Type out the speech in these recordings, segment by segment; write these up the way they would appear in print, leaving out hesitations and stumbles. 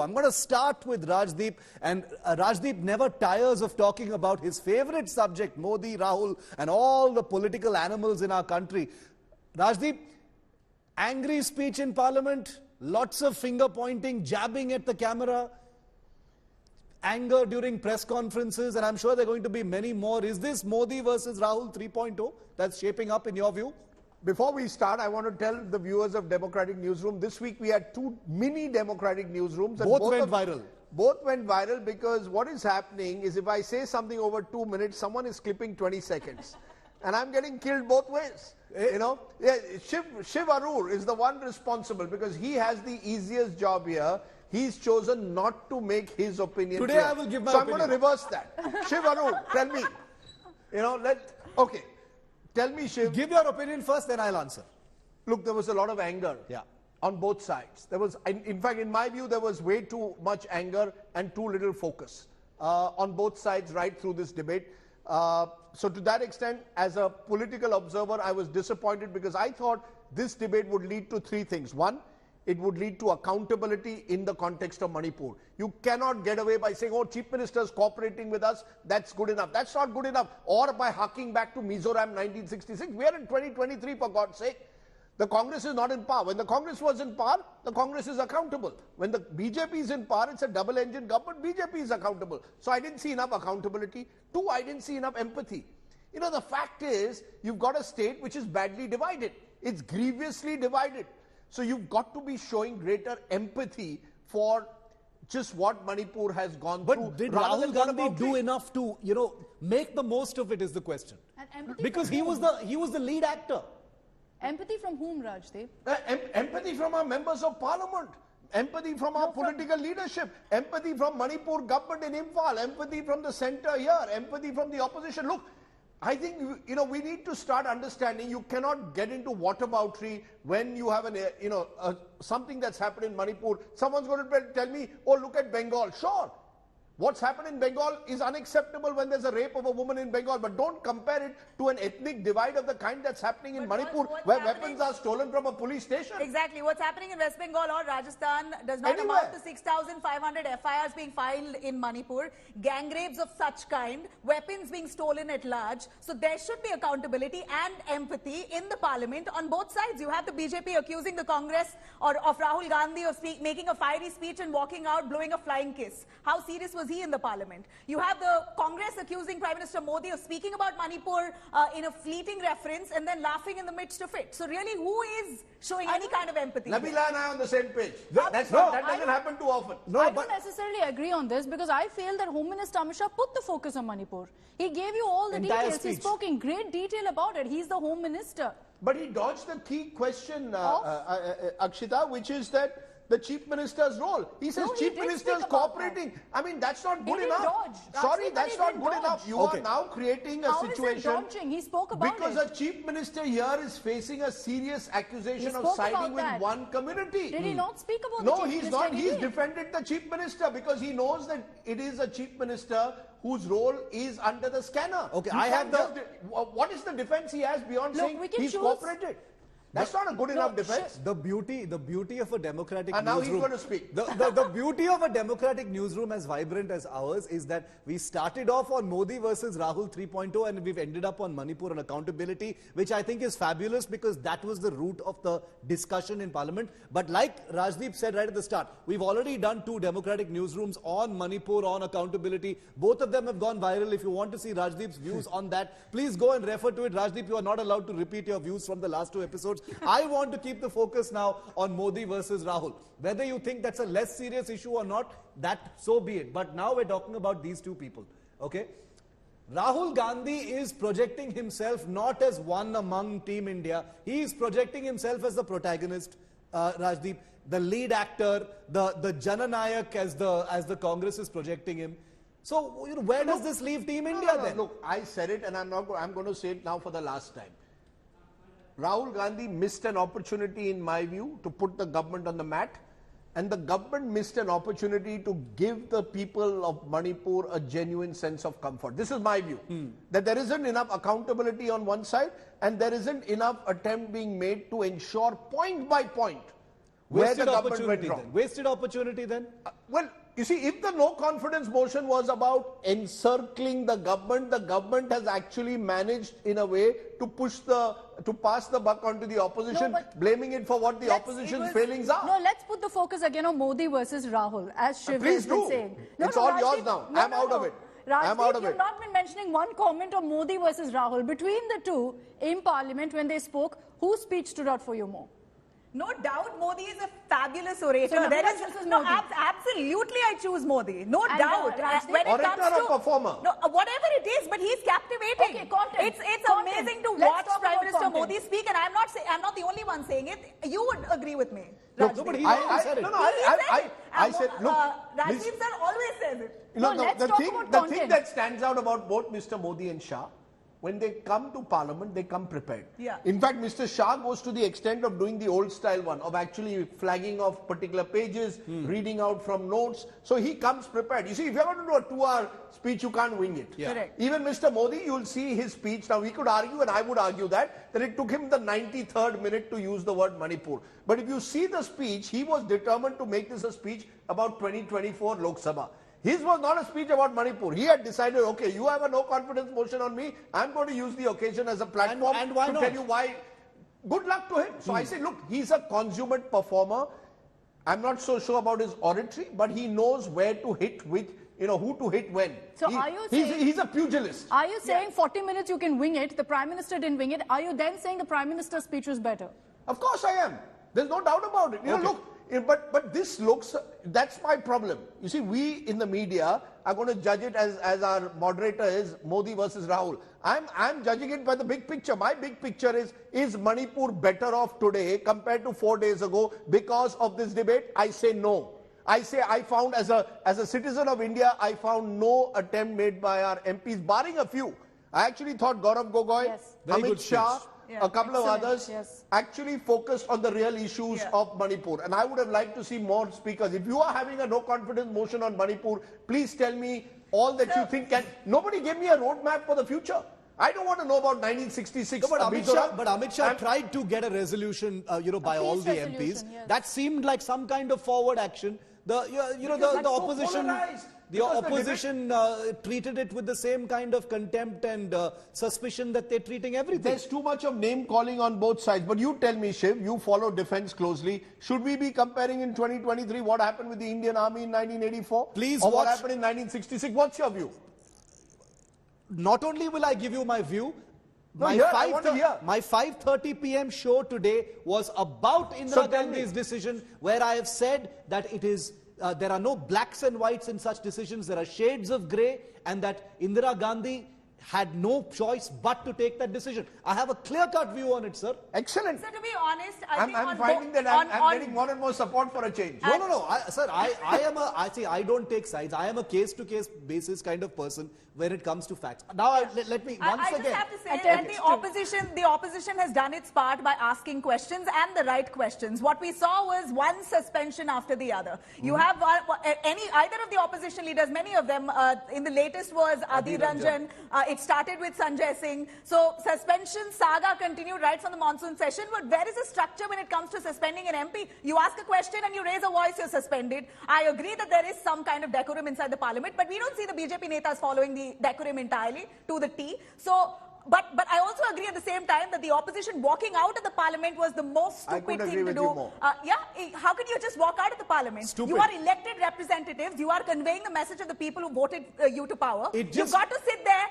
I'm going to start with Rajdeep, and Rajdeep never tires of talking about his favorite subject, Modi, Rahul, and all the political animals in our country. Rajdeep, angry speech in Parliament, lots of finger pointing, jabbing at the camera, anger during press conferences, and I'm sure there are going to be many more. Is this Modi versus Rahul 3.0 that's shaping up in your view? Before we start, I want to tell the viewers of Democratic Newsroom, this week we had two mini Democratic Newsrooms. And both went viral. Both went viral because what is happening is if I say something over 2 minutes, someone is clipping 20 seconds. And I'm getting killed both ways. You know, yeah, Shiv Arur is the one responsible because he has the easiest job here. He's chosen not to make his opinion Today clear. I will give my opinion. So opinion. I'm going to reverse that. Shiv Arur, tell me. You know, okay. Tell me, Shiv. Give your opinion first, then I'll answer. Look, there was a lot of anger on both sides. There was, in fact, in my view, there was way too much anger and too little focus on both sides right through this debate. So to that extent, as a political observer, I was disappointed because I thought this debate would lead to three things. One, it would lead to accountability in the context of Manipur. You cannot get away by saying, oh, Chief Minister is cooperating with us, that's good enough. That's not good enough. Or by harking back to Mizoram 1966. We are in 2023, for God's sake. The Congress is not in power. When the Congress was in power, the Congress is accountable. When the BJP is in power, it's a double-engine government, BJP is accountable. So I didn't see enough accountability. Two, I didn't see enough empathy. You know, the fact is, you've got a state which is badly divided. It's grievously divided. So you've got to be showing greater empathy for just what Manipur has gone through. But did Rahul Gandhi do enough to, you know, make the most of it is the question. Because he was the lead actor. Empathy from whom, Rajdeep? Empathy from our members of parliament. Empathy from our political leadership. Empathy from Manipur government in Imphal. Empathy from the centre here. Empathy from the opposition. Look, I think, you know, we need to start understanding you cannot get into whataboutery when you have something that's happened in Manipur. Someone's going to tell me, oh, look at Bengal. Sure. What's happened in Bengal is unacceptable when there's a rape of a woman in Bengal, but don't compare it to an ethnic divide of the kind that's happening in Manipur, where weapons are stolen from a police station. Exactly. What's happening in West Bengal or Rajasthan does not amount to 6,500 FIRs being filed in Manipur, gang rapes of such kind, weapons being stolen at large. So there should be accountability and empathy in the parliament on both sides. You have the BJP accusing the Congress or of Rahul Gandhi of making a fiery speech and walking out, blowing a flying kiss. How serious was he in the parliament? You have the Congress accusing Prime Minister Modi of speaking about Manipur in a fleeting reference and then laughing in the midst of it. So really, who is showing any kind of empathy? Nabila and I are on the same page. That doesn't happen too often. I don't necessarily agree on this because I feel that Home Minister Amit Shah put the focus on Manipur. He gave you all the details. He spoke in great detail about it. He's the Home Minister. But he dodged the key question, Akshita, which is that the Chief Minister's role. He says Chief Minister is cooperating. I mean, that's not good enough. Sorry, that's not good enough. You are now creating a situation. He spoke about because a Chief Minister here is facing a serious accusation of siding with one community. Did he not speak about the Chief Minister? No, he's not. He's defended the Chief Minister because he knows that it is a Chief Minister whose role is under the scanner. Okay, I have the... What is the defense he has beyond saying he's cooperated? That's not a good enough defense. The beauty of a democratic newsroom. And now he's going to speak. The beauty of a democratic newsroom as vibrant as ours is that we started off on Modi versus Rahul 3.0 and we've ended up on Manipur and accountability, which I think is fabulous because that was the root of the discussion in Parliament. But like Rajdeep said right at the start, we've already done two democratic newsrooms on Manipur, on accountability. Both of them have gone viral. If you want to see Rajdeep's views on that, please go and refer to it. Rajdeep, you are not allowed to repeat your views from the last two episodes. I want to keep the focus now on Modi versus Rahul. Whether you think that's a less serious issue or not, that so be it. But now we're talking about these two people. Okay? Rahul Gandhi is projecting himself not as one among Team India. He is projecting himself as the protagonist, Rajdeep, the lead actor, the Jananayak as the Congress is projecting him. So, you know, where does this leave Team India then? Look, I said it and I'm going to say it now for the last time. Rahul Gandhi missed an opportunity, in my view, to put the government on the mat. And the government missed an opportunity to give the people of Manipur a genuine sense of comfort. This is my view. That there isn't enough accountability on one side and there isn't enough attempt being made to ensure point by point where the government went wrong. Wasted opportunity then? Well, you see, if the no confidence motion was about encircling the government has actually managed in a way to pass the buck onto the opposition, blaming it for what the opposition's failings are. No, let's put the focus again on Modi versus Rahul, as Shiv has been saying. It's all yours now. I'm out of it. I'm out of it. You've not been mentioning one comment on Modi versus Rahul. Between the two, in Parliament, when they spoke, whose speech stood out for you more? No doubt Modi is a fabulous orator. So there is absolutely I choose Modi. No doubt. When it comes to performer. No, whatever it is, but he's captivating. Okay, content. It's amazing to watch Prime Minister Modi speak, and I'm not the only one saying it. You would agree with me. Look, no, but I said, look, Rajiv sir always says it. The thing that stands out about both Mr. Modi and Shah, when they come to Parliament, they come prepared. Yeah. In fact, Mr. Shah goes to the extent of doing the old style one, of actually flagging off particular pages, reading out from notes. So he comes prepared. You see, if you're going to do a 2-hour speech, you can't wing it. Yeah. Correct. Even Mr. Modi, you'll see his speech. Now, we could argue, and I would argue that it took him the 93rd minute to use the word Manipur. But if you see the speech, he was determined to make this a speech about 2024 Lok Sabha. His was not a speech about Manipur. He had decided, okay, you have a no confidence motion on me. I'm going to use the occasion as a platform and why to not? tell you why. Good luck to him. So I say, look, he's a consummate performer. I'm not so sure about his oratory, but he knows where to hit with, who to hit when. So are you saying... He's a pugilist. Are you saying 40 minutes you can wing it, the Prime Minister didn't wing it? Are you then saying the Prime Minister's speech was better? Of course I am. There's no doubt about it. Look, but this looks, that's my problem. You see, we in the media are going to judge it as our moderator is Modi versus Rahul. I'm judging it by the big picture. My big picture is Manipur better off today compared to 4 days ago because of this debate? I say no. I say I found as a citizen of India, I found no attempt made by our MPs, barring a few. I actually thought Gaurav Gogoi, Amit Shah, a couple of others actually focused on the real issues of Manipur. And I would have liked to see more speakers. If you are having a no confidence motion on Manipur, please tell me all that you think can. Nobody gave me a roadmap for the future. I don't want to know about 1966. No, but Amit Shah tried to get a resolution, by all the MPs. Yes. That seemed like some kind of forward action. The opposition treated it with the same kind of contempt and suspicion that they're treating everything. There's too much of name calling on both sides. But you tell me, Shiv, you follow defense closely. Should we be comparing in 2023 what happened with the Indian Army in 1984? Please or watch. What happened in 1966? What's your view? Not only will I give you my view, my 5:30 p.m. show today was about Indira Gandhi's decision, where I have said that it is there are no blacks and whites in such decisions. There are shades of grey, and that Indira Gandhi had no choice but to take that decision. I have a clear-cut view on it, sir. Excellent. So to be honest, I'm finding that I'm getting more and more support for a change. No. Sir, I don't take sides. I am a case-to-case basis kind of person when it comes to facts. Now, let me once again. I just have to say that the opposition has done its part by asking questions and the right questions. What we saw was one suspension after the other. You have either of the opposition leaders, many of them, in the latest was Adhir Ranjan. It started with Sanjay Singh. So suspension saga continued right from the monsoon session. But where is the structure when it comes to suspending an MP? You ask a question and you raise a voice, you're suspended. I agree that there is some kind of decorum inside the parliament, but we don't see the BJP netas following the decorum entirely to the T. So, but I also agree at the same time that the opposition walking out of the parliament was the most stupid thing to do. How can you just walk out of the parliament? Stupid. You are elected representatives. You are conveying the message of the people who voted you to power. You've got to sit there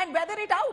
and weather it out.